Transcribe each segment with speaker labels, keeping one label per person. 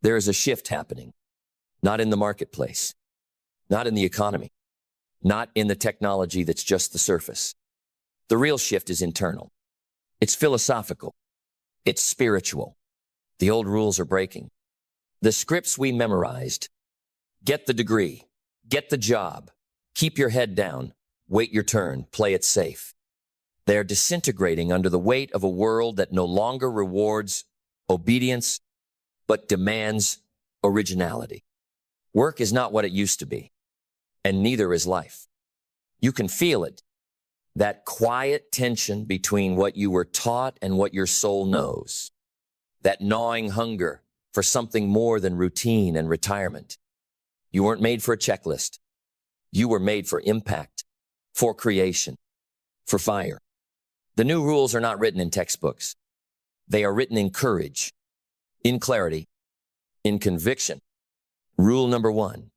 Speaker 1: There is a shift happening, not in the marketplace, not in the economy, not in the technology that's just the surface. The real shift is internal. It's philosophical. It's spiritual. The old rules are breaking. The scripts we memorized, get the degree, get the job, keep your head down, wait your turn, play it safe. They are disintegrating under the weight of a world that no longer rewards obedience, but demands originality. Work is not what it used to be, and neither is life. You can feel it, that quiet tension between what you were taught and what your soul knows, that gnawing hunger for something more than routine and retirement. You weren't made for a checklist. You were made for impact, for creation, for fire. The new rules are not written in textbooks. They are written in courage, in clarity, in conviction. Rule number 1,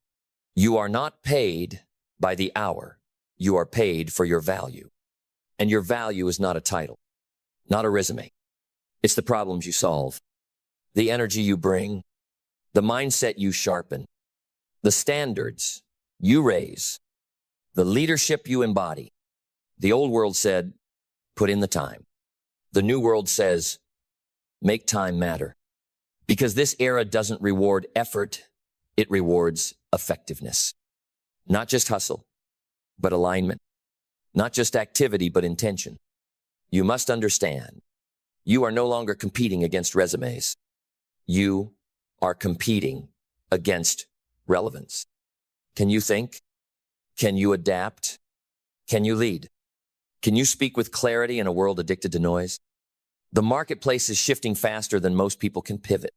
Speaker 1: you are not paid by the hour. You are paid for your value. And your value is not a title, not a resume. It's the problems you solve, the energy you bring, the mindset you sharpen, the standards you raise, the leadership you embody. The old world said, put in the time. The new world says, make time matter. Because this era doesn't reward effort, it rewards effectiveness. Not just hustle, but alignment. Not just activity, but intention. You must understand, you are no longer competing against resumes. You are competing against relevance. Can you think? Can you adapt? Can you lead? Can you speak with clarity in a world addicted to noise? The marketplace is shifting faster than most people can pivot,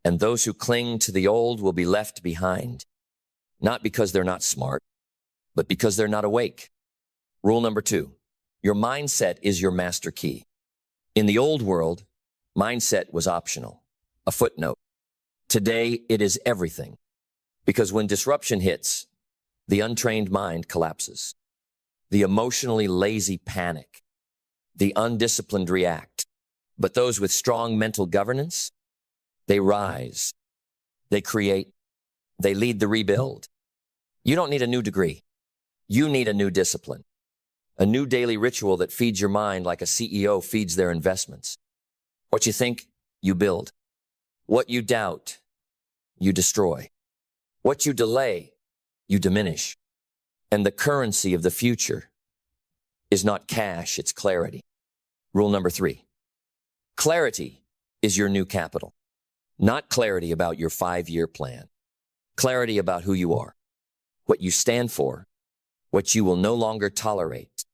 Speaker 1: and those who cling to the old will be left behind, not because they're not smart, but because they're not awake. Rule number 2, your mindset is your master key. In the old world, mindset was optional, a footnote. Today, it is everything, because when disruption hits, the untrained mind collapses. The emotionally lazy panic. The undisciplined react. But those with strong mental governance, they rise. They create. They lead the rebuild. You don't need a new degree. You need a new discipline. A new daily ritual that feeds your mind like a CEO feeds their investments. What you think, you build. What you doubt, you destroy. What you delay, you diminish. And the currency of the future is not cash, it's clarity. Rule number 3, clarity is your new capital. Not clarity about your 5-year plan. Clarity about who you are, what you stand for, what you will no longer tolerate,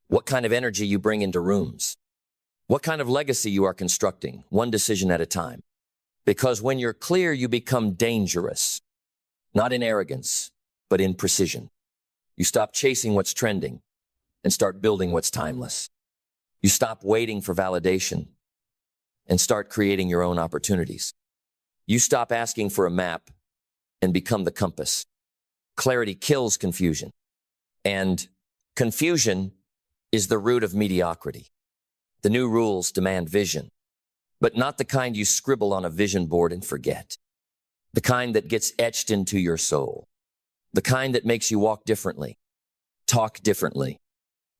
Speaker 1: what kind of energy you bring into rooms, what kind of legacy you are constructing, one decision at a time. Because when you're clear, you become dangerous, not in arrogance, but in precision. You stop chasing what's trending and start building what's timeless. You stop waiting for validation and start creating your own opportunities. You stop asking for a map and become the compass. Clarity kills confusion, and confusion is the root of mediocrity. The new rules demand vision, but not the kind you scribble on a vision board and forget. The kind that gets etched into your soul. The kind that makes you walk differently, talk differently,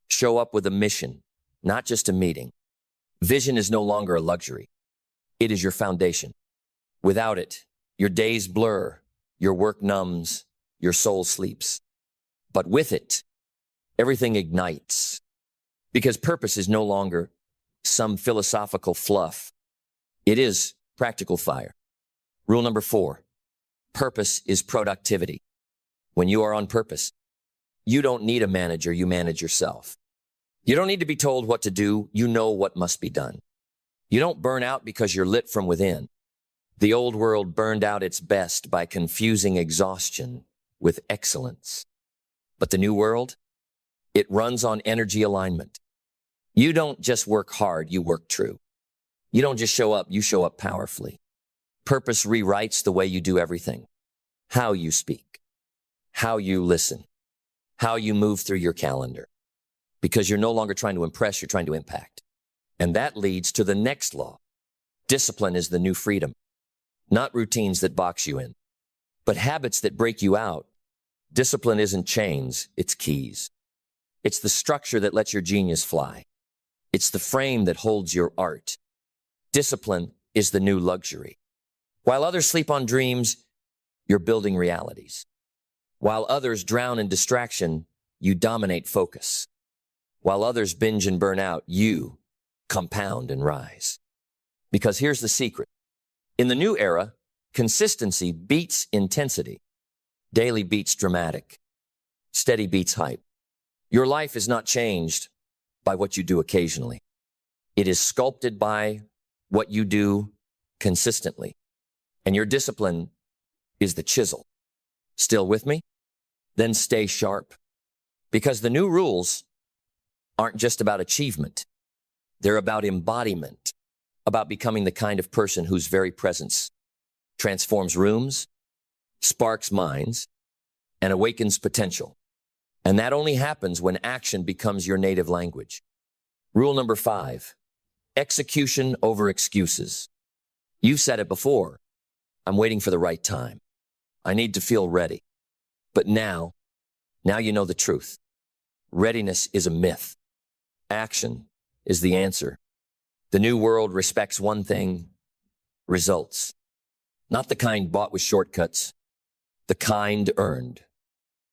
Speaker 1: show up with a mission, not just a meeting. Vision is no longer a luxury. It is your foundation. Without it, your days blur, your work numbs, your soul sleeps. But with it, everything ignites. Because purpose is no longer some philosophical fluff. It is practical fire. Rule number 4, purpose is productivity. When you are on purpose, you don't need a manager, you manage yourself. You don't need to be told what to do, you know what must be done. You don't burn out because you're lit from within. The old world burned out its best by confusing exhaustion with excellence. But the new world, it runs on energy alignment. You don't just work hard, you work true. You don't just show up, you show up powerfully. Purpose rewrites the way you do everything. How you speak, how you listen, how you move through your calendar. Because you're no longer trying to impress, you're trying to impact. And that leads to the next law. Discipline is the new freedom. not routines that box you in, but habits that break you out. Discipline isn't chains, it's keys. It's the structure that lets your genius fly. It's the frame that holds your art. Discipline is the new luxury. While others sleep on dreams, you're building realities. While others drown in distraction, you dominate focus. While others binge and burn out, you compound and rise. Because here's the secret. In the new era, consistency beats intensity. Daily beats dramatic. Steady beats hype. Your life is not changed by what you do occasionally. It is sculpted by what you do consistently. And your discipline is the chisel. Still with me? Then stay sharp. Because the new rules aren't just about achievement. They're about embodiment, about becoming the kind of person whose very presence transforms rooms, sparks minds, and awakens potential. And that only happens when action becomes your native language. Rule number 5, execution over excuses. You've said it before. I'm waiting for the right time. I need to feel ready. But now you know the truth. Readiness is a myth. Action is the answer. The new world respects one thing: results. Not the kind bought with shortcuts, the kind earned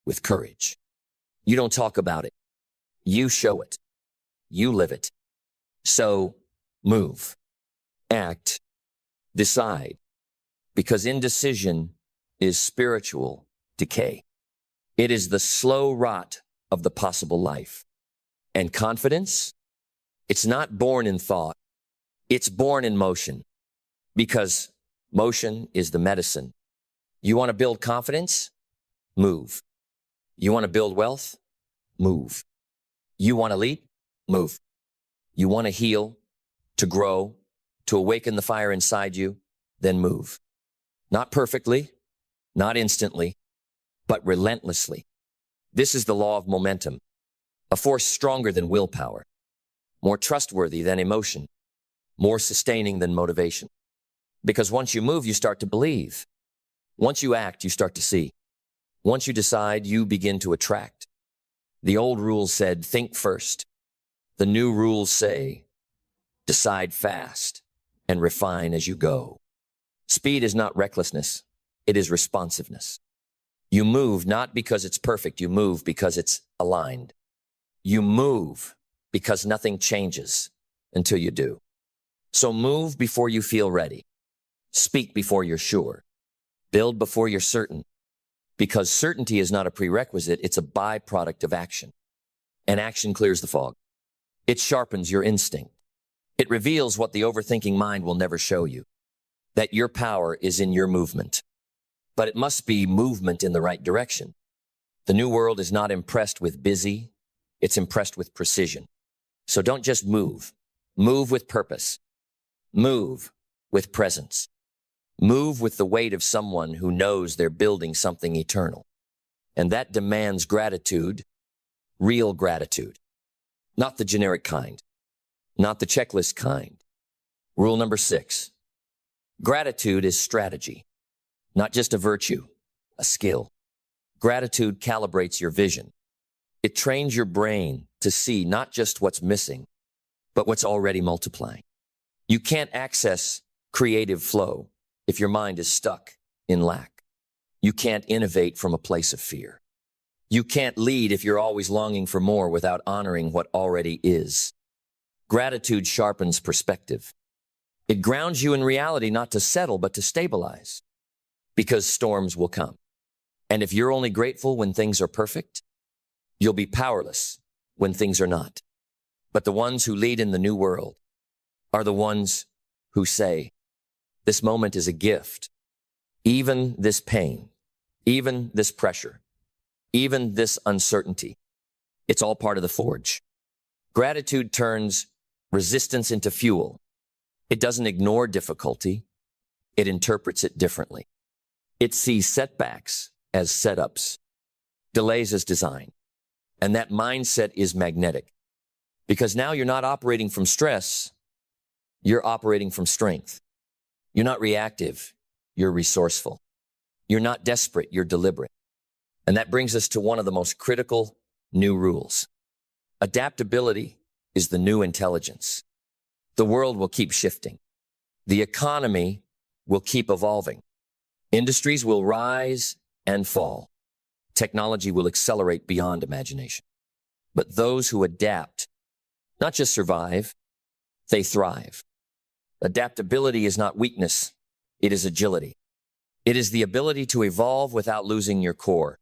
Speaker 1: with courage. You don't talk about it. You show it. You live it. So move, act, decide, because indecision is spiritual decay. It is the slow rot of the possible life. And confidence, it's not born in thought. It's born in motion, because motion is the medicine. You want to build confidence? Move. You want to build wealth? Move. You want to leap? Move. You want to heal, to grow, to awaken the fire inside you? Then move. Not perfectly, not instantly, but relentlessly. This is the law of momentum, a force stronger than willpower, more trustworthy than emotion, more sustaining than motivation. Because once you move, you start to believe. Once you act, you start to see. Once you decide, you begin to attract. The old rules said, think first. The new rules say, decide fast and refine as you go. Speed is not recklessness. It is responsiveness. You move not because it's perfect. You move because it's aligned. You move because nothing changes until you do. So move before you feel ready. Speak before you're sure. Build before you're certain. Because certainty is not a prerequisite, it's a byproduct of action. And action clears the fog. It sharpens your instinct. It reveals what the overthinking mind will never show you, that your power is in your movement. But it must be movement in the right direction. The new world is not impressed with busy, it's impressed with precision. So don't just move. Move with purpose. Move with presence. Move with the weight of someone who knows they're building something eternal. And that demands gratitude, real gratitude. Not the generic kind, not the checklist kind. Rule number 6, gratitude is strategy, not just a virtue, a skill. Gratitude calibrates your vision. It trains your brain to see not just what's missing, but what's already multiplying. You can't access creative flow if your mind is stuck in lack. You can't innovate from a place of fear. You can't lead if you're always longing for more without honoring what already is. Gratitude sharpens perspective. It grounds you in reality, not to settle, but to stabilize. Because storms will come. And if you're only grateful when things are perfect, you'll be powerless when things are not. But the ones who lead in the new world are the ones who say, this moment is a gift. Even this pain, even this pressure, even this uncertainty, it's all part of the forge. Gratitude turns resistance into fuel. It doesn't ignore difficulty. It interprets it differently. It sees setbacks as setups, delays as design. And that mindset is magnetic. Because now you're not operating from stress, you're operating from strength. You're not reactive, you're resourceful. You're not desperate, you're deliberate. And that brings us to one of the most critical new rules. Adaptability is the new intelligence. The world will keep shifting. The economy will keep evolving. Industries will rise and fall. Technology will accelerate beyond imagination. But those who adapt not just survive, they thrive. Adaptability is not weakness, it is agility. It is the ability to evolve without losing your core,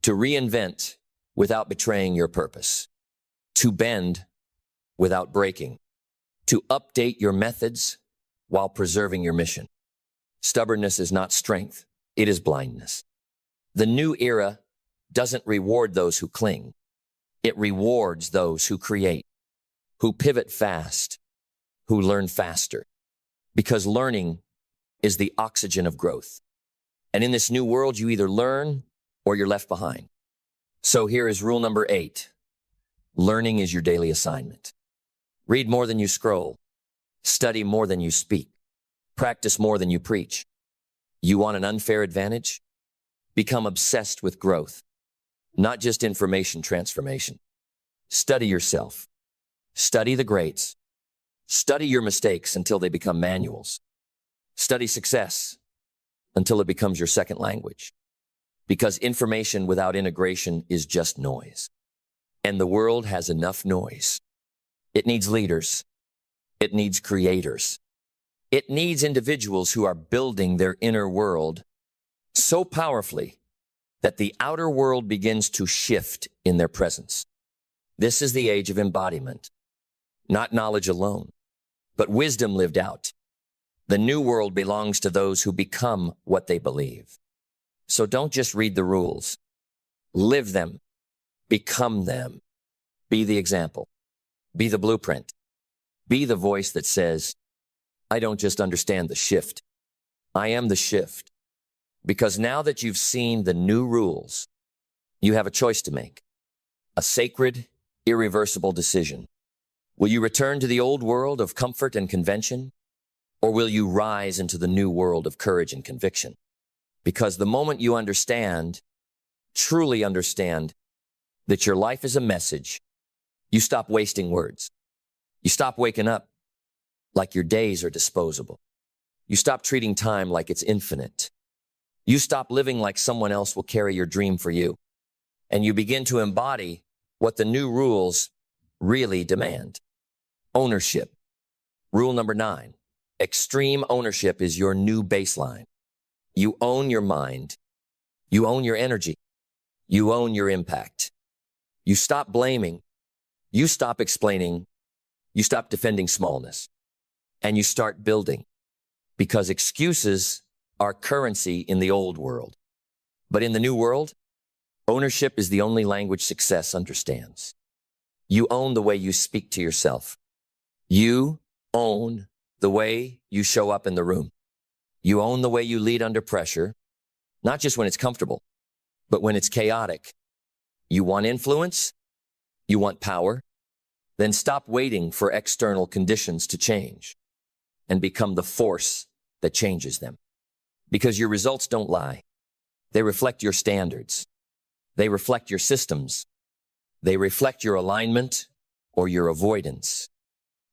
Speaker 1: to reinvent without betraying your purpose, to bend without breaking, to update your methods while preserving your mission. Stubbornness is not strength, it is blindness. The new era doesn't reward those who cling. It rewards those who create, who pivot fast, who learn faster, because learning is the oxygen of growth. And in this new world, you either learn or you're left behind. So here is rule number 8. Learning is your daily assignment. Read more than you scroll. Study more than you speak. Practice more than you preach. You want an unfair advantage? Become obsessed with growth, not just information transformation. Study yourself. Study the greats. Study your mistakes until they become manuals. Study success until it becomes your second language. Because information without integration is just noise. And the world has enough noise. It needs leaders. It needs creators. It needs individuals who are building their inner world so powerfully that the outer world begins to shift in their presence. This is the age of embodiment, not knowledge alone, but wisdom lived out. The new world belongs to those who become what they believe. So don't just read the rules. Live them. Become them. Be the example. Be the blueprint. Be the voice that says, I don't just understand the shift. I am the shift. Because now that you've seen the new rules, you have a choice to make. A sacred, irreversible decision. Will you return to the old world of comfort and convention? Or will you rise into the new world of courage and conviction? Because the moment you understand, truly understand, that your life is a message, you stop wasting words. You stop waking up like your days are disposable. You stop treating time like it's infinite. You stop living like someone else will carry your dream for you. And you begin to embody what the new rules really demand. Ownership. Rule number 9. Extreme ownership is your new baseline. You own your mind. You own your energy. You own your impact. You stop blaming. You stop explaining. You stop defending smallness. And you start building. Because excuses are currency in the old world. But in the new world, ownership is the only language success understands. You own the way you speak to yourself. You own the way you show up in the room. You own the way you lead under pressure, not just when it's comfortable, but when it's chaotic. You want influence? You want power? Then stop waiting for external conditions to change and become the force that changes them. Because your results don't lie. They reflect your standards. They reflect your systems. They reflect your alignment or your avoidance.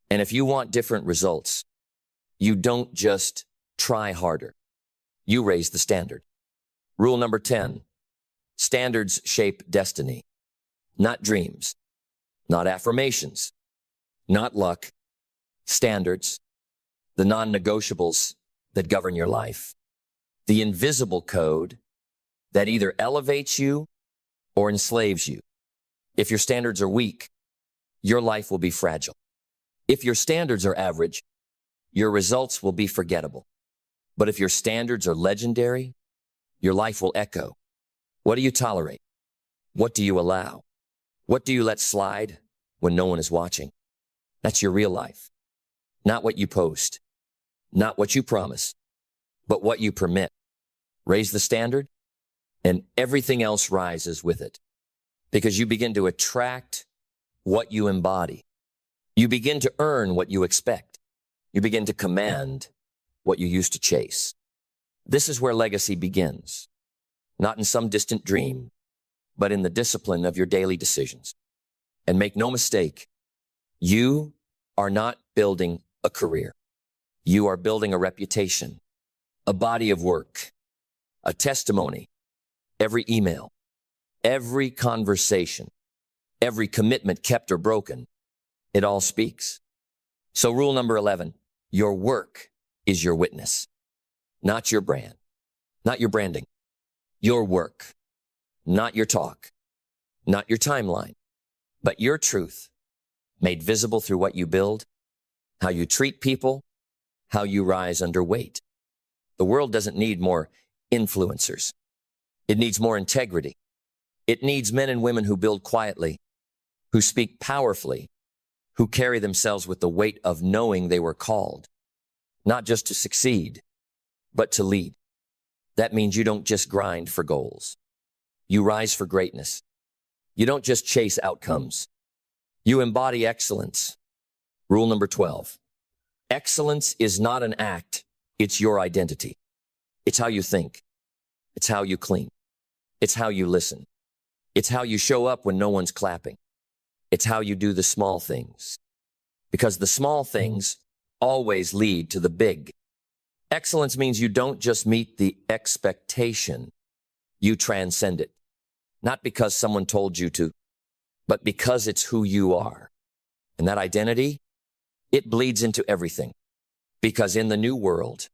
Speaker 1: And if you want different results, you don't just try harder. You raise the standard. Rule number 10. Standards shape destiny, not dreams, not affirmations, not luck. Standards, the non-negotiables that govern your life. The invisible code that either elevates you or enslaves you. If your standards are weak, your life will be fragile. If your standards are average, your results will be forgettable. But if your standards are legendary, your life will echo. What do you tolerate? What do you allow? What do you let slide when no one is watching? That's your real life. Not what you post, not what you promise, but what you permit. Raise the standard, and everything else rises with it. Because you begin to attract what you embody. You begin to earn what you expect. You begin to command what you used to chase. This is where legacy begins, not in some distant dream, but in the discipline of your daily decisions. And make no mistake, you are not building a career. You are building a reputation, a body of work, a testimony. Every email, every conversation, every commitment kept or broken, it all speaks. So rule number 11, your work is your witness, not your brand, not your branding. Your work, not your talk, not your timeline, but your truth made visible through what you build, how you treat people, how you rise under weight. The world doesn't need more influencers. It needs more integrity. It needs men and women who build quietly, who speak powerfully, who carry themselves with the weight of knowing they were called, not just to succeed, but to lead. That means you don't just grind for goals. You rise for greatness. You don't just chase outcomes. You embody excellence. Rule number 12. Excellence is not an act. It's your identity. It's how you think. It's how you clean. It's how you listen. It's how you show up when no one's clapping. It's how you do the small things. Because the small things always lead to the big. Excellence means you don't just meet the expectation, you transcend it. Not because someone told you to, but because it's who you are. And that identity, it bleeds into everything. Because in the new world,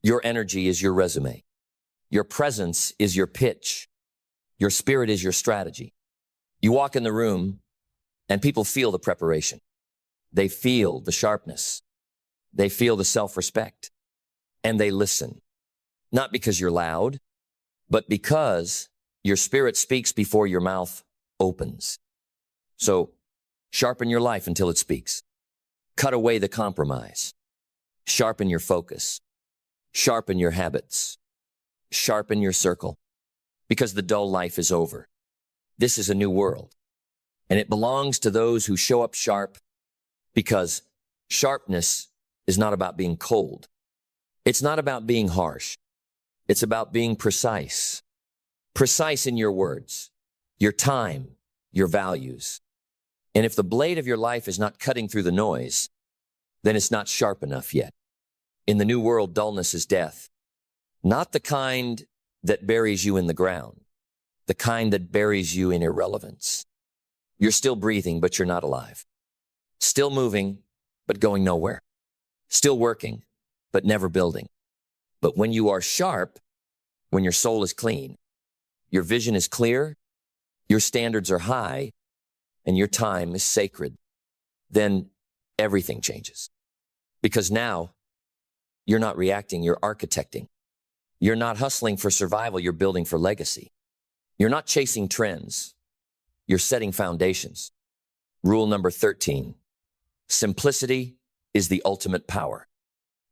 Speaker 1: your energy is your resume. Your presence is your pitch. Your spirit is your strategy. You walk in the room and people feel the preparation. They feel the sharpness. They feel the self-respect. And they listen. Not because you're loud, but because your spirit speaks before your mouth opens. So sharpen your life until it speaks. Cut away the compromise. Sharpen your focus. Sharpen your habits. Sharpen your circle. Because the dull life is over. This is a new world. And it belongs to those who show up sharp, because sharpness is not about being cold. It's not about being harsh. It's about being precise. Precise in your words, your time, your values. And if the blade of your life is not cutting through the noise, then it's not sharp enough yet. In the new world, dullness is death. Not the kind that buries you in the ground, the kind that buries you in irrelevance. You're still breathing, but you're not alive. Still moving, but going nowhere. Still working, but never building. But when you are sharp, when your soul is clean, your vision is clear, your standards are high, and your time is sacred, then everything changes. Because now, you're not reacting, you're architecting. You're not hustling for survival, you're building for legacy. You're not chasing trends, you're setting foundations. Rule number 13, simplicity is the ultimate power.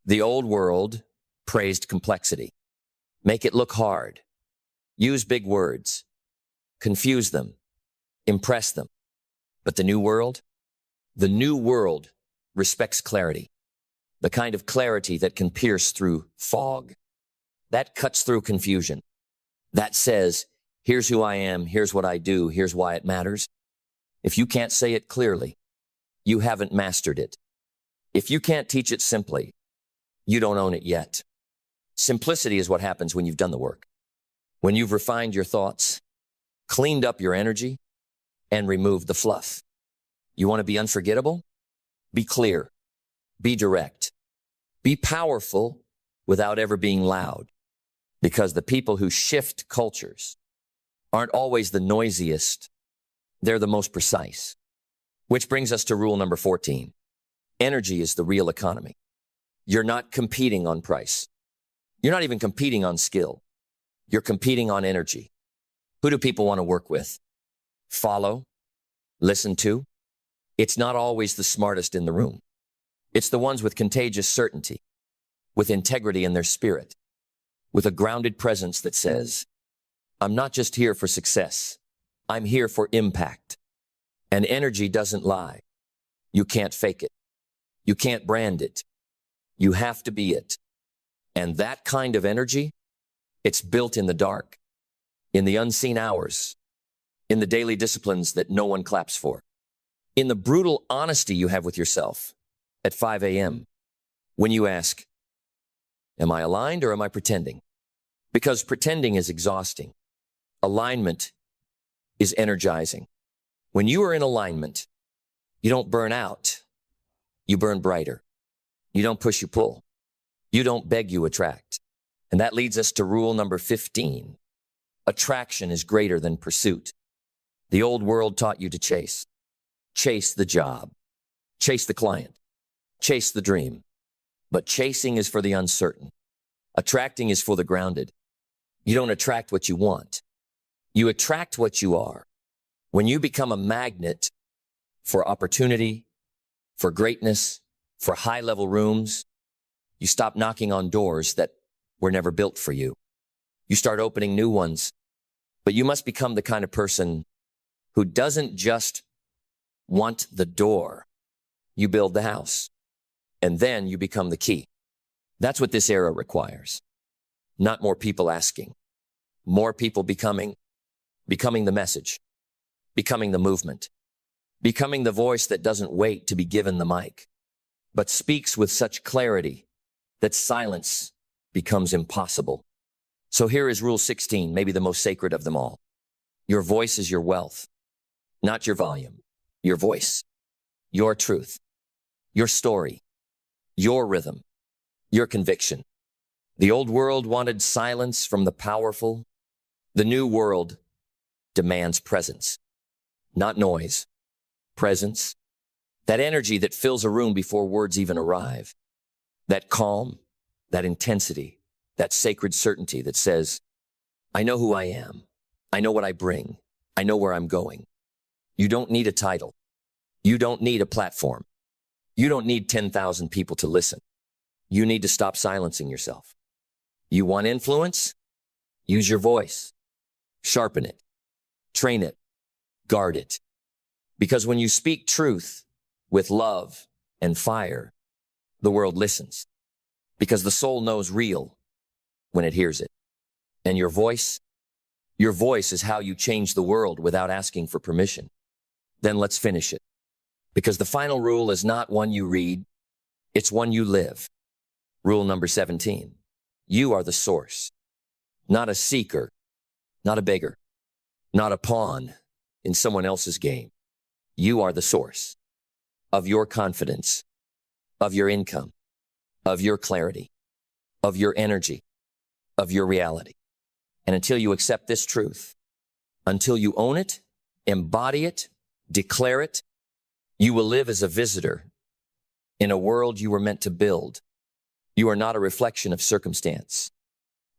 Speaker 1: The old world praised complexity. Make it look hard. Use big words. Confuse them. Impress them. But the new world respects clarity. The kind of clarity that can pierce through fog. That cuts through confusion. That says, here's who I am, here's what I do, here's why it matters. If you can't say it clearly, you haven't mastered it. If you can't teach it simply, you don't own it yet. Simplicity is what happens when you've done the work. When you've refined your thoughts, cleaned up your energy, and removed the fluff. You want to be unforgettable? Be clear. Be direct. Be powerful without ever being loud. Because the people who shift cultures aren't always the noisiest. They're the most precise. Which brings us to rule number 14. Energy is the real economy. You're not competing on price. You're not even competing on skill. You're competing on energy. Who do people want to work with? Follow? Listen to? It's not always the smartest in the room. It's the ones with contagious certainty, with integrity in their spirit, with a grounded presence that says, I'm not just here for success. I'm here for impact. And energy doesn't lie. You can't fake it. You can't brand it. You have to be it. And that kind of energy, it's built in the dark, in the unseen hours, in the daily disciplines that no one claps for, in the brutal honesty you have with yourself at 5 a.m. when you ask, am I aligned or am I pretending? Because pretending is exhausting. Alignment is energizing. When you are in alignment, you don't burn out. You burn brighter. You don't push, you pull. You don't beg, you attract. And that leads us to rule number 15. Attraction is greater than pursuit. The old world taught you to chase. Chase the job. Chase the client. Chase the dream. But chasing is for the uncertain. Attracting is for the grounded. You don't attract what you want. You attract what you are. When you become a magnet for opportunity, for greatness, for high-level rooms, you stop knocking on doors that were never built for you. You start opening new ones. But you must become the kind of person who doesn't just want the door. You build the house. And then you become the key. That's what this era requires. Not more people asking. More people becoming the message. Becoming the movement. Becoming the voice that doesn't wait to be given the mic, but speaks with such clarity that silence becomes impossible. So here is rule 16, maybe the most sacred of them all. Your voice is your wealth, not your volume, your voice, your truth, your story, your rhythm, your conviction. The old world wanted silence from the powerful. The new world demands presence, not noise, presence. That energy that fills a room before words even arrive. That calm, that intensity, that sacred certainty that says, I know who I am. I know what I bring. I know where I'm going. You don't need a title. You don't need a platform. You don't need 10,000 people to listen. You need to stop silencing yourself. You want influence? Use your voice. Sharpen it. Train it. Guard it. Because when you speak truth with love and fire, the world listens. Because the soul knows real when it hears it. And your voice is how you change the world without asking for permission. Then let's finish it. Because the final rule is not one you read, it's one you live. Rule number 17. You are the source, not a seeker, not a beggar, not a pawn in someone else's game. You are the source of your confidence, of your income, of your clarity, of your energy, of your reality. And until you accept this truth, until you own it, embody it, declare it, you will live as a visitor in a world you were meant to build. You are not a reflection of circumstance.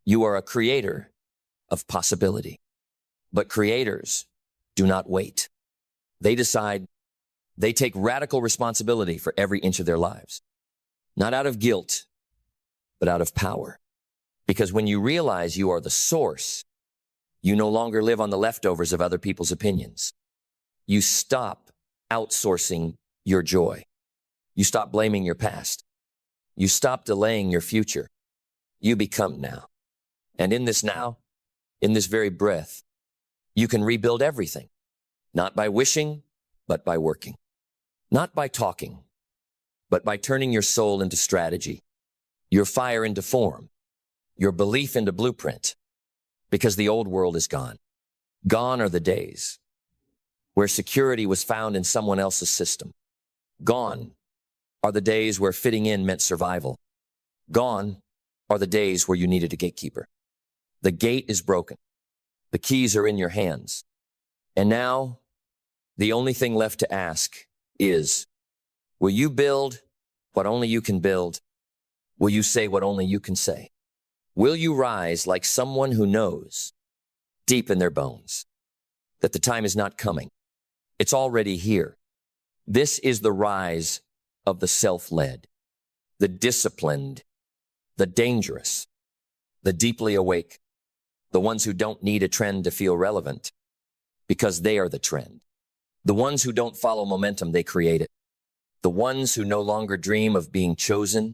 Speaker 1: You are a creator of possibility. But creators do not wait. They decide, they take radical responsibility for every inch of their lives. Not out of guilt, but out of power. Because when you realize you are the source, you no longer live on the leftovers of other people's opinions. You stop outsourcing your joy. You stop blaming your past. You stop delaying your future. You become now. And in this now, in this very breath, you can rebuild everything. Not by wishing, but by working. Not by talking, but by turning your soul into strategy, your fire into form, your belief into blueprint. Because the old world is gone. Gone are the days where security was found in someone else's system. Gone are the days where fitting in meant survival. Gone are the days where you needed a gatekeeper. The gate is broken. The keys are in your hands. And now, the only thing left to ask is, will you build what only you can build? Will you say what only you can say? Will you rise like someone who knows, deep in their bones, that the time is not coming? It's already here. This is the rise of the self-led, the disciplined, the dangerous, the deeply awake, the ones who don't need a trend to feel relevant because they are the trend. The ones who don't follow momentum, they create it. The ones who no longer dream of being chosen,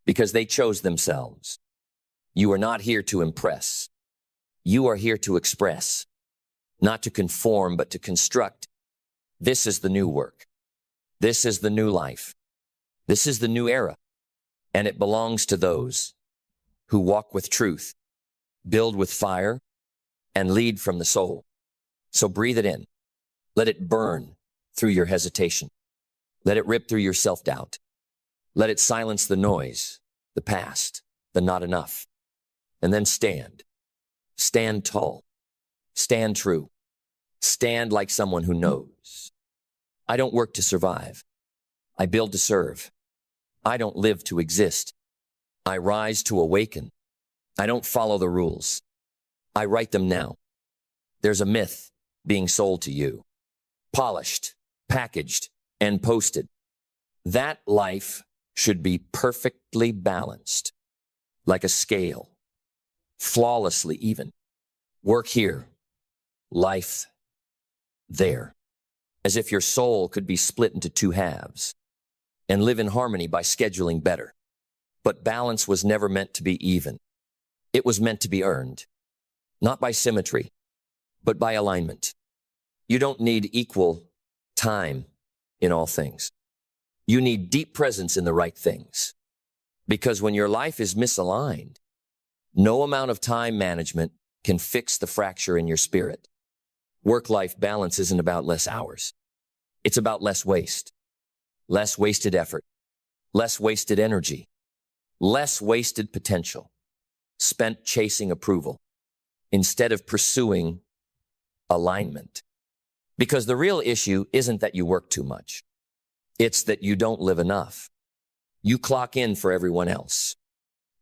Speaker 1: because they chose themselves. You are not here to impress. You are here to express, not to conform, but to construct. This is the new work. This is the new life. This is the new era. And it belongs to those who walk with truth, build with fire, and lead from the soul. So breathe it in. Let it burn through your hesitation. Let it rip through your self-doubt. Let it silence the noise, the past, the not enough. And then stand. Stand tall. Stand true. Stand like someone who knows. I don't work to survive. I build to serve. I don't live to exist. I rise to awaken. I don't follow the rules. I write them now. There's a myth being sold to you, polished, packaged, and posted. That life should be perfectly balanced, like a scale, flawlessly even. Work here, life there, as if your soul could be split into two halves and live in harmony by scheduling better. But balance was never meant to be even. It was meant to be earned, not by symmetry, but by alignment. You don't need equal time in all things. You need deep presence in the right things. Because when your life is misaligned, no amount of time management can fix the fracture in your spirit. Work-life balance isn't about less hours. It's about less waste, less wasted effort, less wasted energy, less wasted potential, spent chasing approval instead of pursuing alignment. Because the real issue isn't that you work too much. It's that you don't live enough. You clock in for everyone else,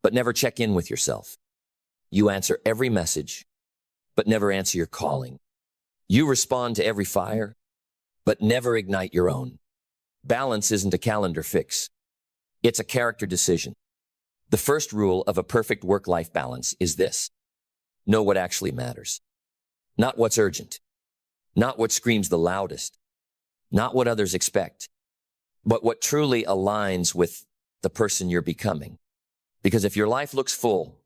Speaker 1: but never check in with yourself. You answer every message, but never answer your calling. You respond to every fire, but never ignite your own. Balance isn't a calendar fix. It's a character decision. The first rule of a perfect work-life balance is this: know what actually matters. Not what's urgent. Not what screams the loudest. Not what others expect. But what truly aligns with the person you're becoming. Because if your life looks full,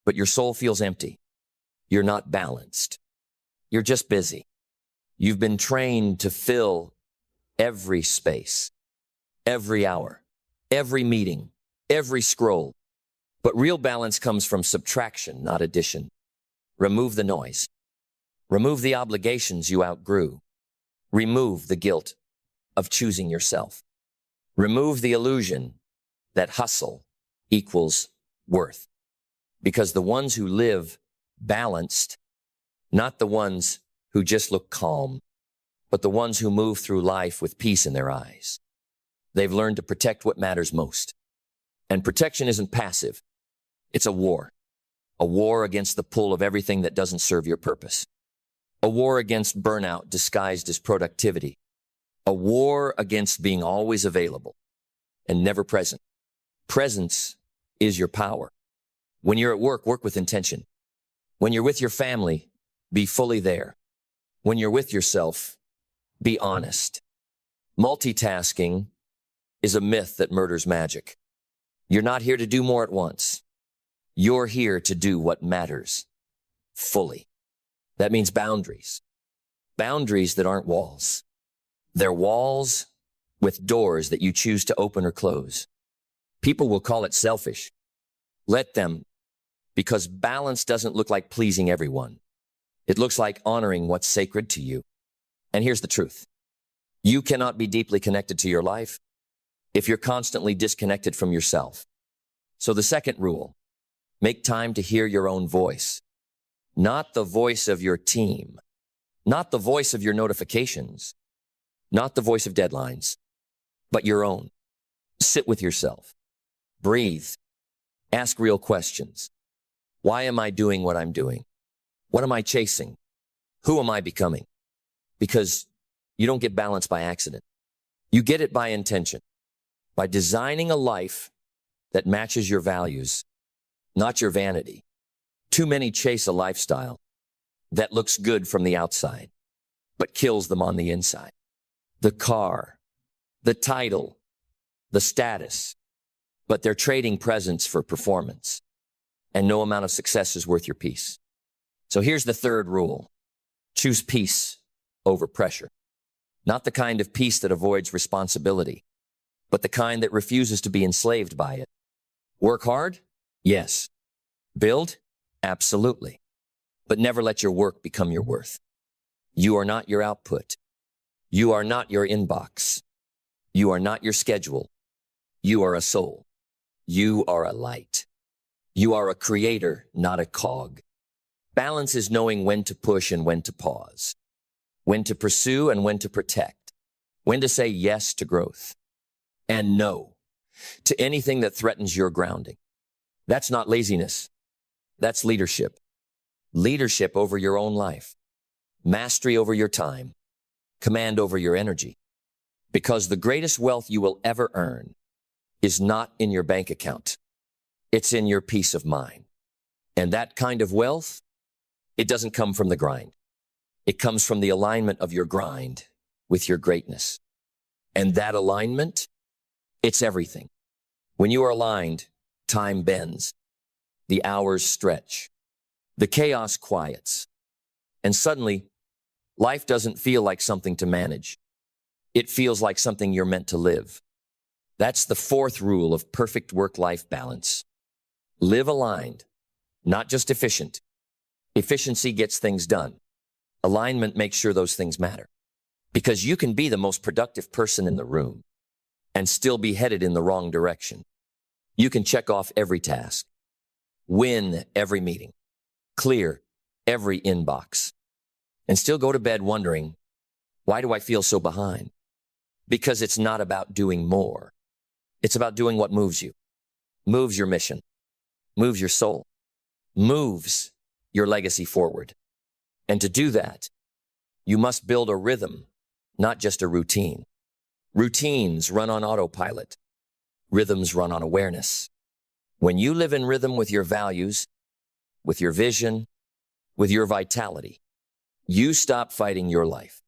Speaker 1: but your soul feels empty, you're not balanced. You're just busy. You've been trained to fill every space, every hour, every meeting, every scroll. But real balance comes from subtraction, not addition. Remove the noise. Remove the obligations you outgrew. Remove the guilt of choosing yourself. Remove the illusion that hustle equals worth. Because the ones who live balanced, not the ones who just look calm, but the ones who move through life with peace in their eyes. They've learned to protect what matters most. And protection isn't passive. It's a war against the pull of everything that doesn't serve your purpose. A war against burnout disguised as productivity. A war against being always available and never present. Presence is your power. When you're at work, work with intention. When you're with your family, be fully there. When you're with yourself, be honest. Multitasking is a myth that murders magic. You're not here to do more at once. You're here to do what matters fully. That means boundaries. Boundaries that aren't walls. They're walls with doors that you choose to open or close. People will call it selfish. Let them, because balance doesn't look like pleasing everyone. It looks like honoring what's sacred to you. And here's the truth. You cannot be deeply connected to your life if you're constantly disconnected from yourself. So the second rule, make time to hear your own voice. Not the voice of your team. Not the voice of your notifications. Not the voice of deadlines, but your own. Sit with yourself. Breathe. Ask real questions. Why am I doing what I'm doing? What am I chasing? Who am I becoming? Because you don't get balance by accident. You get it by intention, by designing a life that matches your values, not your vanity. Too many chase a lifestyle that looks good from the outside, but kills them on the inside. The car, the title, the status, but they're trading presence for performance, and no amount of success is worth your peace. So here's the third rule. Choose peace over pressure. Not the kind of peace that avoids responsibility, but the kind that refuses to be enslaved by it. Work hard? Yes. Build? Absolutely. But never let your work become your worth. You are not your output. You are not your inbox. You are not your schedule. You are a soul. You are a light. You are a creator, not a cog. Balance is knowing when to push and when to pause, when to pursue and when to protect, when to say yes to growth and no to anything that threatens your grounding. That's not laziness. That's leadership. Leadership over your own life, mastery over your time, command over your energy. Because the greatest wealth you will ever earn is not in your bank account. It's in your peace of mind. And that kind of wealth, it doesn't come from the grind. It comes from the alignment of your grind with your greatness. And that alignment, it's everything. When you are aligned, time bends, the hours stretch, the chaos quiets, and suddenly, life doesn't feel like something to manage. It feels like something you're meant to live. That's the fourth rule of perfect work-life balance. Live aligned, not just efficient. Efficiency gets things done. Alignment makes sure those things matter. Because you can be the most productive person in the room and still be headed in the wrong direction. You can check off every task, win every meeting, clear every inbox, and still go to bed wondering, why do I feel so behind? Because it's not about doing more. It's about doing what moves you, moves your mission, moves your soul, moves your legacy forward. And to do that, you must build a rhythm, not just a routine. Routines run on autopilot. Rhythms run on awareness. When you live in rhythm with your values, with your vision, with your vitality, you stop fighting your life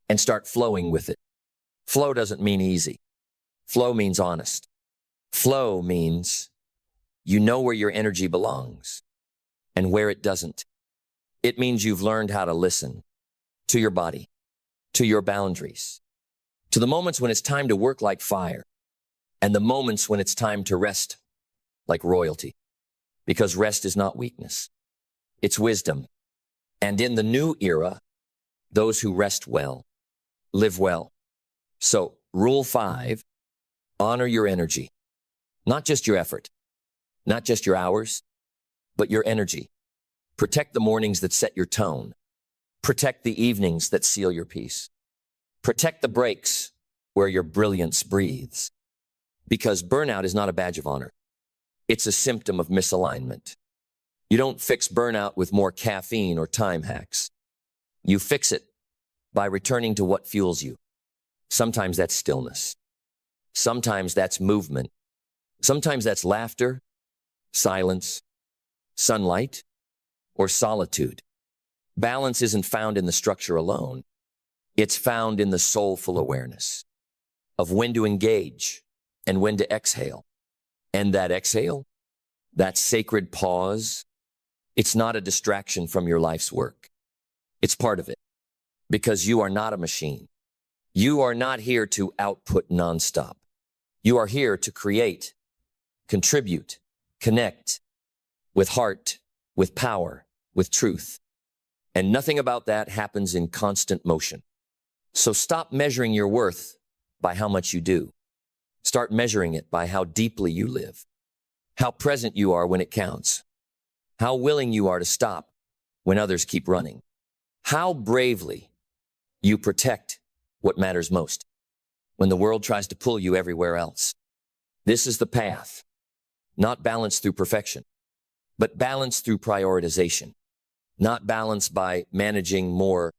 Speaker 1: and start flowing with it. Flow doesn't mean easy. Flow means honest. Flow means you know where your energy belongs and where it doesn't. It means you've learned how to listen to your body, to your boundaries, to the moments when it's time to work like fire and the moments when it's time to rest like royalty. Because rest is not weakness. It's wisdom. And in the new era, those who rest well, live well. So, rule 5, honor your energy. Not just your effort, not just your hours, but your energy. Protect the mornings that set your tone. Protect the evenings that seal your peace. Protect the breaks where your brilliance breathes. Because burnout is not a badge of honor. It's a symptom of misalignment. You don't fix burnout with more caffeine or time hacks. You fix it by returning to what fuels you. Sometimes that's stillness. Sometimes that's movement. Sometimes that's laughter, silence, sunlight, or solitude. Balance isn't found in the structure alone. It's found in the soulful awareness of when to engage and when to exhale. And that exhale, that sacred pause, it's not a distraction from your life's work. It's part of it. Because you are not a machine. You are not here to output nonstop. You are here to create, contribute, connect with heart, with power, with truth. And nothing about that happens in constant motion. So stop measuring your worth by how much you do. Start measuring it by how deeply you live, how present you are when it counts, how willing you are to stop when others keep running, how bravely you protect what matters most when the world tries to pull you everywhere else. This is the path, not balance through perfection, but balance through prioritization, not balance by managing more,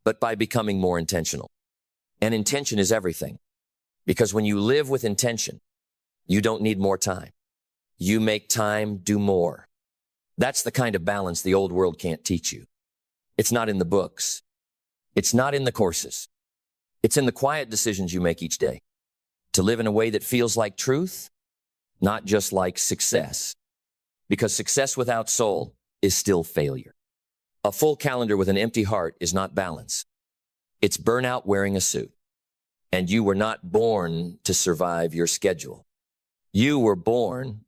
Speaker 1: but by becoming more intentional. And intention is everything, because when you live with intention, you don't need more time. You make time do more. That's the kind of balance the old world can't teach you. It's not in the books. It's not in the courses. It's in the quiet decisions you make each day. To live in a way that feels like truth, not just like success, because success without soul is still failure. A full calendar with an empty heart is not balance. It's burnout wearing a suit. And you were not born to survive your schedule. You were born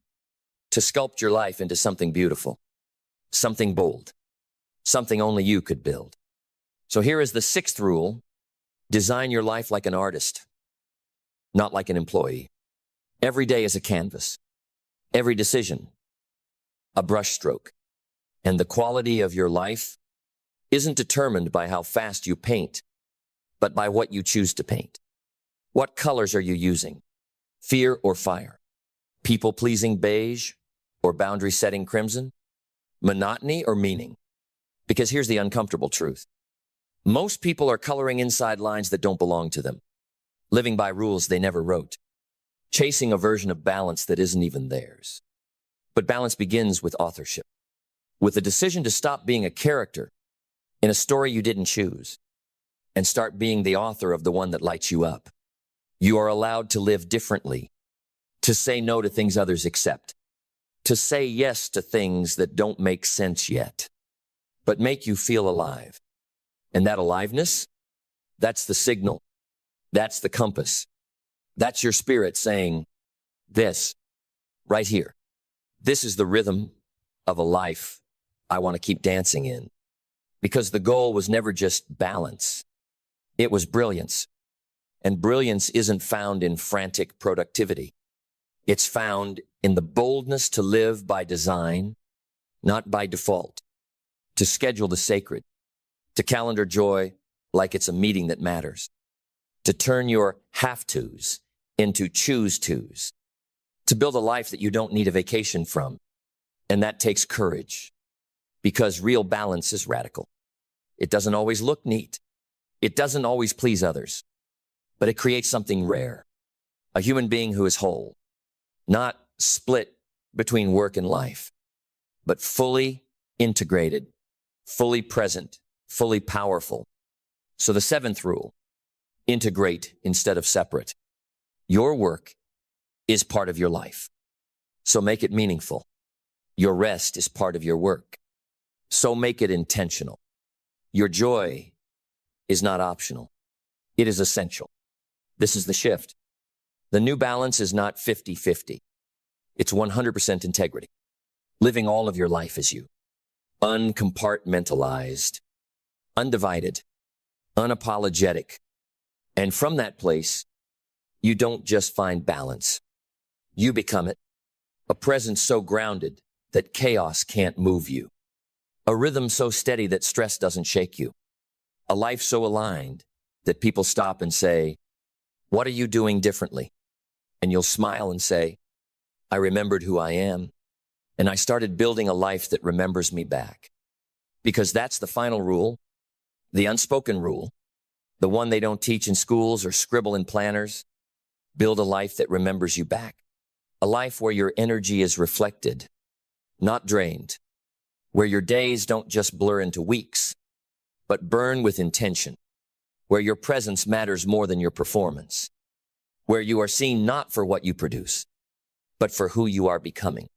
Speaker 1: to sculpt your life into something beautiful, something bold, something only you could build. So here is the sixth rule: design your life like an artist, not like an employee. Every day is a canvas. Every decision, a brushstroke. And the quality of your life isn't determined by how fast you paint, but by what you choose to paint. What colors are you using? Fear or fire? People-pleasing beige or boundary-setting crimson? Monotony or meaning? Because here's the uncomfortable truth. Most people are coloring inside lines that don't belong to them, living by rules they never wrote, chasing a version of balance that isn't even theirs. But balance begins with authorship, with the decision to stop being a character in a story you didn't choose and start being the author of the one that lights you up. You are allowed to live differently, to say no to things others accept, to say yes to things that don't make sense yet, but make you feel alive. And that aliveness, that's the signal. That's the compass. That's your spirit saying, this, right here, this is the rhythm of a life I want to keep dancing in. Because the goal was never just balance. It was brilliance. And brilliance isn't found in frantic productivity. It's found in the boldness to live by design, not by default, to schedule the sacred, to calendar joy like it's a meeting that matters, to turn your have-tos into choose-tos, to build a life that you don't need a vacation from. And that takes courage, because real balance is radical. It doesn't always look neat. It doesn't always please others, but it creates something rare, a human being who is whole, not split between work and life, but fully integrated, fully present, fully powerful. So the seventh rule, integrate instead of separate. Your work is part of your life, so make it meaningful. Your rest is part of your work, so make it intentional. Your joy is not optional. It is essential. This is the shift. The new balance is not 50-50. It's 100% integrity. Living all of your life as you. Uncompartmentalized, undivided, unapologetic. And from that place, you don't just find balance. You become it. A presence so grounded that chaos can't move you. A rhythm so steady that stress doesn't shake you. A life so aligned that people stop and say, "What are you doing differently?" And you'll smile and say, "I remembered who I am, and I started building a life that remembers me back." Because that's the final rule, the unspoken rule, the one they don't teach in schools or scribble in planners. Build a life that remembers you back. A life where your energy is reflected, not drained. Where your days don't just blur into weeks, but burn with intention. Where your presence matters more than your performance. Where you are seen not for what you produce, but for who you are becoming.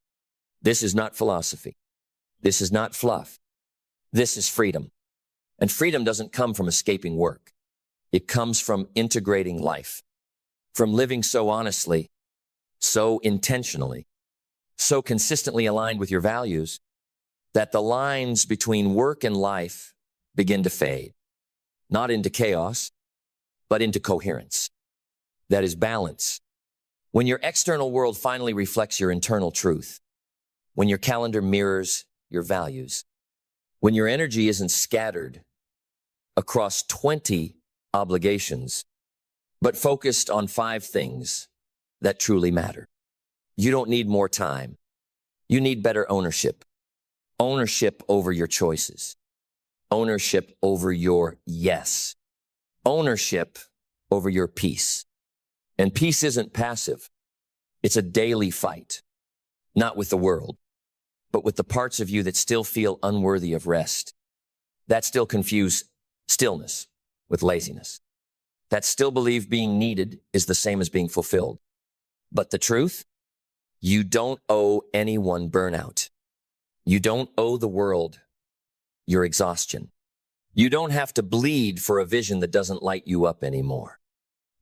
Speaker 1: This is not philosophy. This is not fluff. This is freedom. And freedom doesn't come from escaping work. It comes from integrating life, from living so honestly, so intentionally, so consistently aligned with your values that the lines between work and life begin to fade, not into chaos, but into coherence. That is balance. When your external world finally reflects your internal truth, when your calendar mirrors your values, when your energy isn't scattered across 20 obligations, but focused on 5 things that truly matter. You don't need more time. You need better ownership. Ownership over your choices. Ownership over your yes. Ownership over your peace. And peace isn't passive. It's a daily fight, not with the world, but with the parts of you that still feel unworthy of rest, that still confuse stillness with laziness, that still believe being needed is the same as being fulfilled. But the truth? You don't owe anyone burnout. You don't owe the world your exhaustion. You don't have to bleed for a vision that doesn't light you up anymore.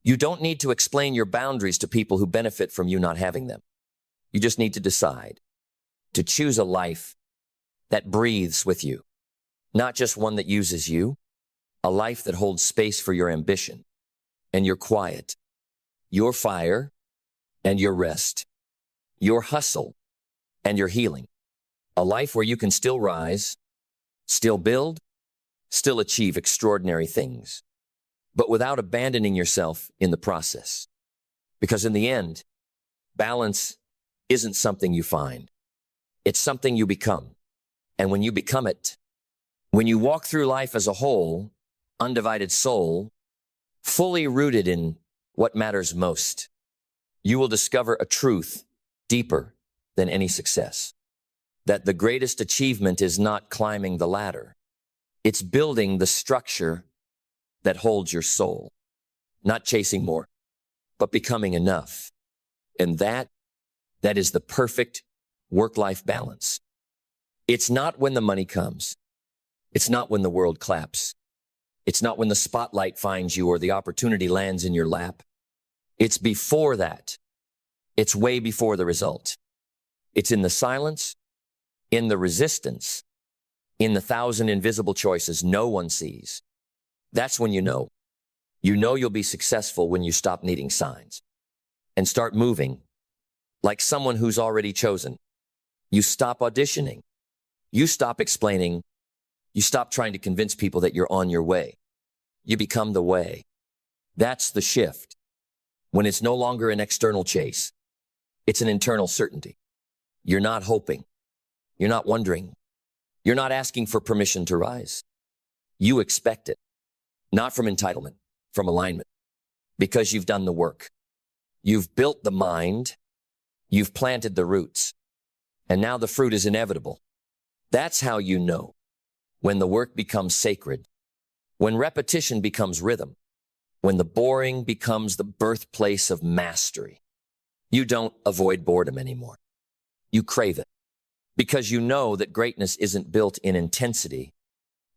Speaker 1: You don't need to explain your boundaries to people who benefit from you not having them. You just need to decide to choose a life that breathes with you, not just one that uses you, a life that holds space for your ambition and your quiet, your fire and your rest, your hustle and your healing, a life where you can still rise, still build, still achieve extraordinary things, but without abandoning yourself in the process. Because in the end, balance isn't something you find. It's something you become. And when you become it, when you walk through life as a whole, undivided soul, fully rooted in what matters most, you will discover a truth deeper than any success. That the greatest achievement is not climbing the ladder. It's building the structure that holds your soul. Not chasing more, but becoming enough. And that is the perfect work-life balance. It's not when the money comes. It's not when the world claps. It's not when the spotlight finds you or the opportunity lands in your lap. It's before that. It's way before the result. It's in the silence, in the resistance, in the 1,000 invisible choices no one sees. That's when you know. You know you'll be successful when you stop needing signs and start moving like someone who's already chosen. You stop auditioning. You stop explaining. You stop trying to convince people that you're on your way. You become the way. That's the shift. When it's no longer an external chase, it's an internal certainty. You're not hoping. You're not wondering. You're not asking for permission to rise. You expect it. Not from entitlement, from alignment. Because you've done the work. You've built the mind. You've planted the roots. And now the fruit is inevitable. That's how you know. When the work becomes sacred. When repetition becomes rhythm. When the boring becomes the birthplace of mastery. You don't avoid boredom anymore. You crave it. Because you know that greatness isn't built in intensity.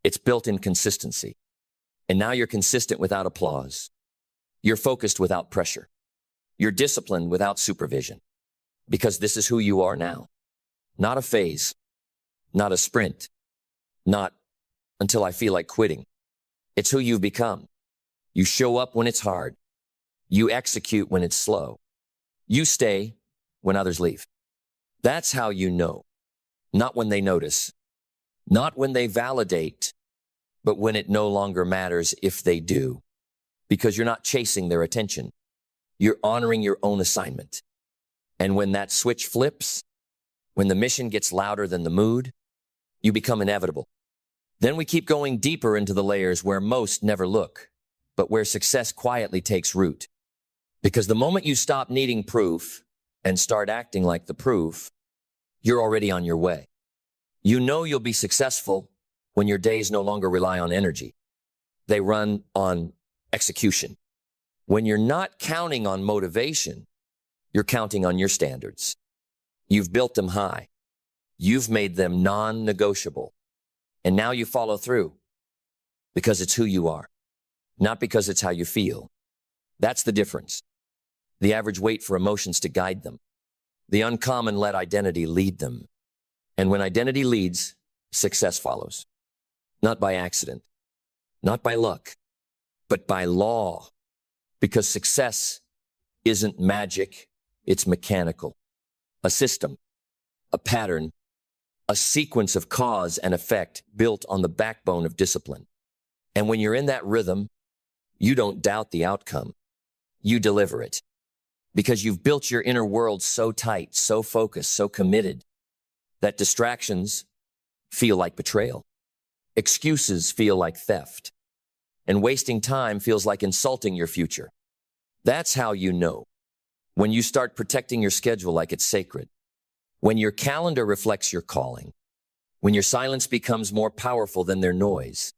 Speaker 1: It's built in consistency. And now you're consistent without applause. You're focused without pressure. You're disciplined without supervision. Because this is who you are now. Not a phase. Not a sprint. Not until I feel like quitting. It's who you've become. You show up when it's hard. You execute when it's slow. You stay when others leave. That's how you know. Not when they notice. Not when they validate. But when it no longer matters if they do. Because you're not chasing their attention. You're honoring your own assignment. And when that switch flips, when the mission gets louder than the mood, you become inevitable. Then we keep going deeper into the layers where most never look, but where success quietly takes root. Because the moment you stop needing proof and start acting like the proof, you're already on your way. You know you'll be successful when your days no longer rely on energy. They run on execution. When you're not counting on motivation, you're counting on your standards. You've built them high. You've made them non-negotiable. And now you follow through because it's who you are, not because it's how you feel. That's the difference. The average wait for emotions to guide them. The uncommon let identity lead them. And when identity leads, success follows. Not by accident, not by luck, but by law. Because success isn't magic, it's mechanical. A system, a pattern, a sequence of cause and effect built on the backbone of discipline. And when you're in that rhythm, you don't doubt the outcome. You deliver it. Because you've built your inner world so tight, so focused, so committed, that distractions feel like betrayal. Excuses feel like theft. And wasting time feels like insulting your future. That's how you know. When you start protecting your schedule like it's sacred. When your calendar reflects your calling. When your silence becomes more powerful than their noise.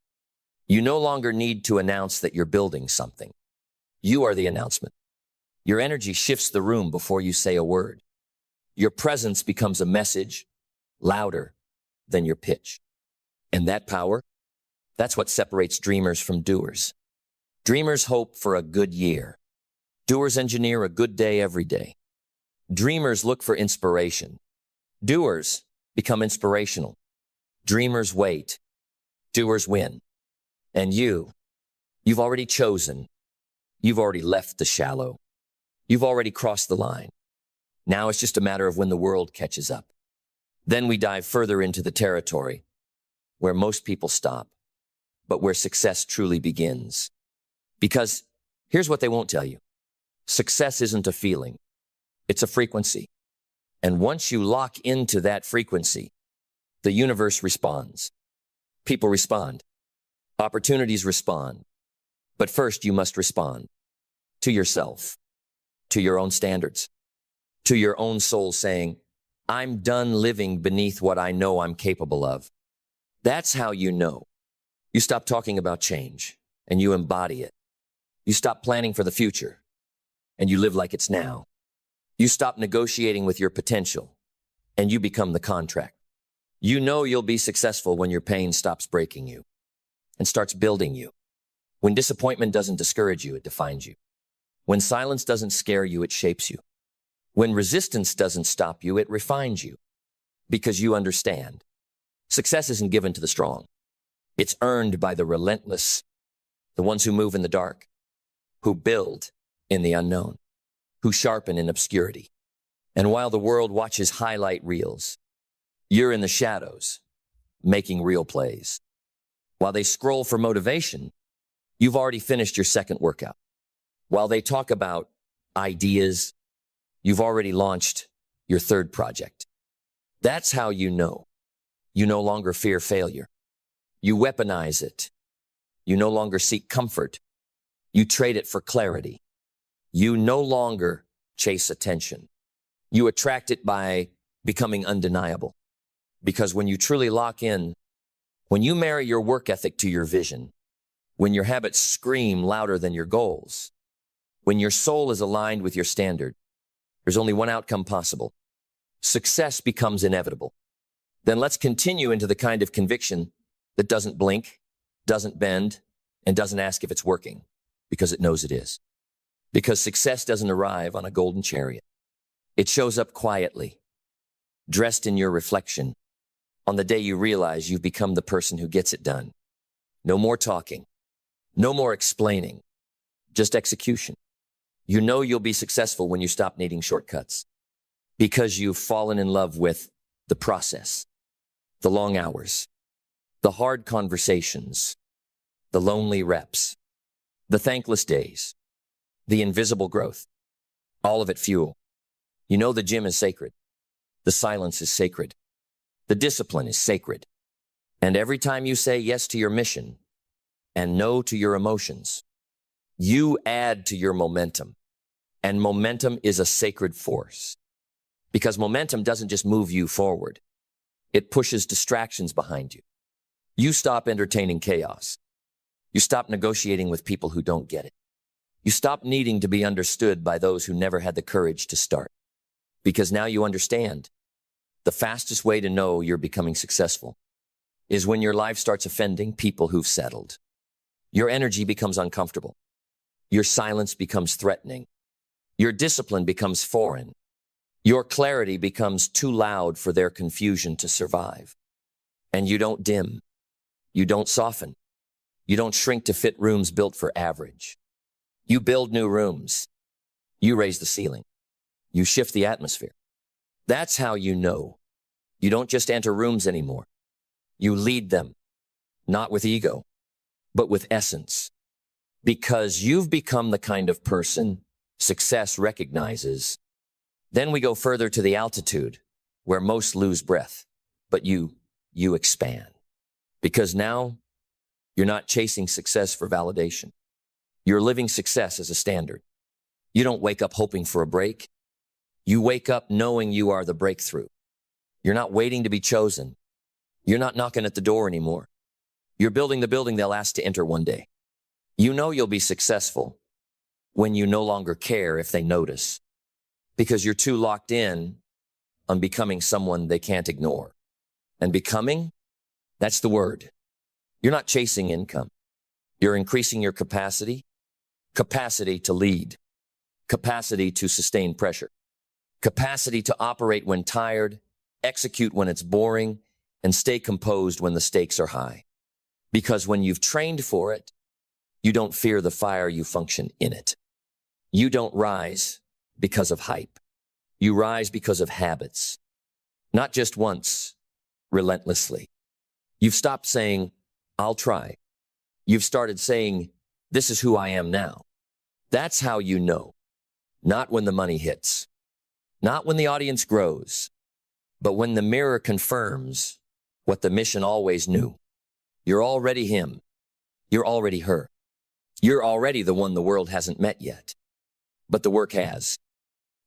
Speaker 1: You no longer need to announce that you're building something. You are the announcement. Your energy shifts the room before you say a word. Your presence becomes a message louder than your pitch. And that power, that's what separates dreamers from doers. Dreamers hope for a good year. Doers engineer a good day every day. Dreamers look for inspiration. Doers become inspirational. Dreamers wait. Doers win. And you've already chosen. You've already left the shallow. You've already crossed the line. Now it's just a matter of when the world catches up. Then we dive further into the territory where most people stop, but where success truly begins. Because here's what they won't tell you. Success isn't a feeling. It's a frequency. And once you lock into that frequency, the universe responds. People respond. Opportunities respond. But first, you must respond to yourself, to your own standards, to your own soul saying, I'm done living beneath what I know I'm capable of. That's how you know. You stop talking about change and you embody it. You stop planning for the future and you live like it's now. You stop negotiating with your potential and you become the contract. You know you'll be successful when your pain stops breaking you and starts building you. When disappointment doesn't discourage you, it defines you. When silence doesn't scare you, it shapes you. When resistance doesn't stop you, it refines you. Because you understand. Success isn't given to the strong. It's earned by the relentless, the ones who move in the dark, who build in the unknown, who sharpen in obscurity. And while the world watches highlight reels, you're in the shadows, making real plays. While they scroll for motivation, you've already finished your second workout. While they talk about ideas, you've already launched your third project. That's how you know. You no longer fear failure. You weaponize it. You no longer seek comfort. You trade it for clarity. You no longer chase attention. You attract it by becoming undeniable. Because when you truly lock in, when you marry your work ethic to your vision, when your habits scream louder than your goals, when your soul is aligned with your standard, there's only one outcome possible. Success becomes inevitable. Then let's continue into the kind of conviction that doesn't blink, doesn't bend, and doesn't ask if it's working, because it knows it is. Because success doesn't arrive on a golden chariot. It shows up quietly, dressed in your reflection, on the day you realize you've become the person who gets it done. No more talking, no more explaining, just execution. You know you'll be successful when you stop needing shortcuts, because you've fallen in love with the process, the long hours, the hard conversations, the lonely reps, the thankless days, the invisible growth, all of it fuel. You know the gym is sacred. The silence is sacred. The discipline is sacred. And every time you say yes to your mission and no to your emotions, you add to your momentum. And momentum is a sacred force. Because momentum doesn't just move you forward. It pushes distractions behind you. You stop entertaining chaos. You stop negotiating with people who don't get it. You stop needing to be understood by those who never had the courage to start. Because now you understand. The fastest way to know you're becoming successful is when your life starts offending people who've settled. Your energy becomes uncomfortable. Your silence becomes threatening. Your discipline becomes foreign. Your clarity becomes too loud for their confusion to survive. And you don't dim. You don't soften. You don't shrink to fit rooms built for average. You build new rooms. You raise the ceiling. You shift the atmosphere. That's how you know. You don't just enter rooms anymore. You lead them, not with ego, but with essence. Because you've become the kind of person success recognizes. Then we go further to the altitude where most lose breath, but you expand. Because now you're not chasing success for validation. You're living success as a standard. You don't wake up hoping for a break. You wake up knowing you are the breakthrough. You're not waiting to be chosen. You're not knocking at the door anymore. You're building the building they'll ask to enter one day. You know you'll be successful when you no longer care if they notice, because you're too locked in on becoming someone they can't ignore. And becoming, that's the word. You're not chasing income. You're increasing your capacity to lead, capacity to sustain pressure, capacity to operate when tired, execute when it's boring, and stay composed when the stakes are high. Because when you've trained for it, you don't fear the fire, you function in it. You don't rise because of hype. You rise because of habits. Not just once, relentlessly. You've stopped saying, I'll try. You've started saying, this is who I am now. That's how you know. Not when the money hits. Not when the audience grows. But when the mirror confirms what the mission always knew. You're already him. You're already her. You're already the one the world hasn't met yet. But the work has.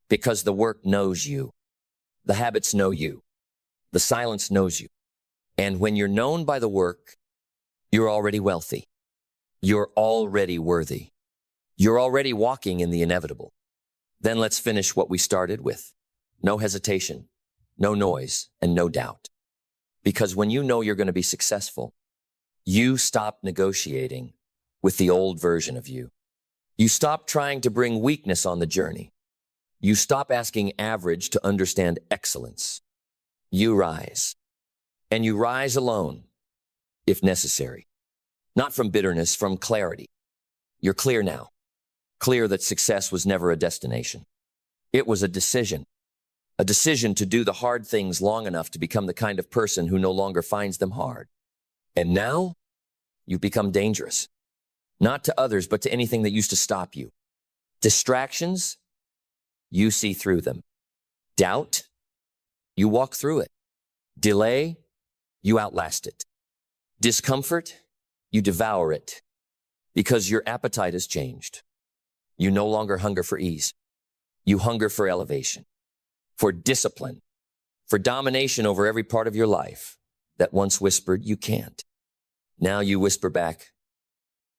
Speaker 1: Because the work knows you. The habits know you. The silence knows you. And when you're known by the work, you're already wealthy. You're already worthy. You're already walking in the inevitable. Then let's finish what we started with. No hesitation, no noise, and no doubt. Because when you know you're going to be successful, you stop negotiating with the old version of you. You stop trying to bring weakness on the journey. You stop asking average to understand excellence. You rise. And you rise alone, if necessary. Not from bitterness, from clarity. You're clear now. Clear that success was never a destination. It was a decision. A decision to do the hard things long enough to become the kind of person who no longer finds them hard. And now, you've become dangerous. Not to others, but to anything that used to stop you. Distractions, you see through them. Doubt, you walk through it. Delay, you outlast it. Discomfort, you devour it. Because your appetite has changed. You no longer hunger for ease. You hunger for elevation, for discipline, for domination over every part of your life that once whispered, you can't. Now you whisper back,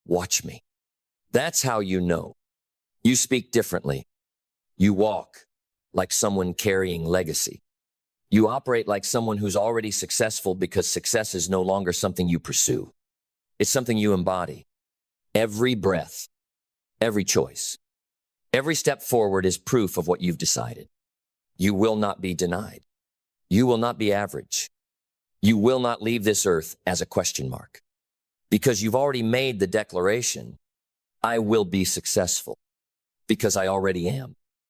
Speaker 1: watch me. That's how you know. You speak differently. You walk like someone carrying legacy. You operate like someone who's already successful because success is no longer something you pursue. It's something you embody. Every breath, every choice, every step forward is proof of what you've decided. You will not be denied. You will not be average. You will not leave this earth as a question mark. Because you've already made the declaration, I will be successful. Because I already am.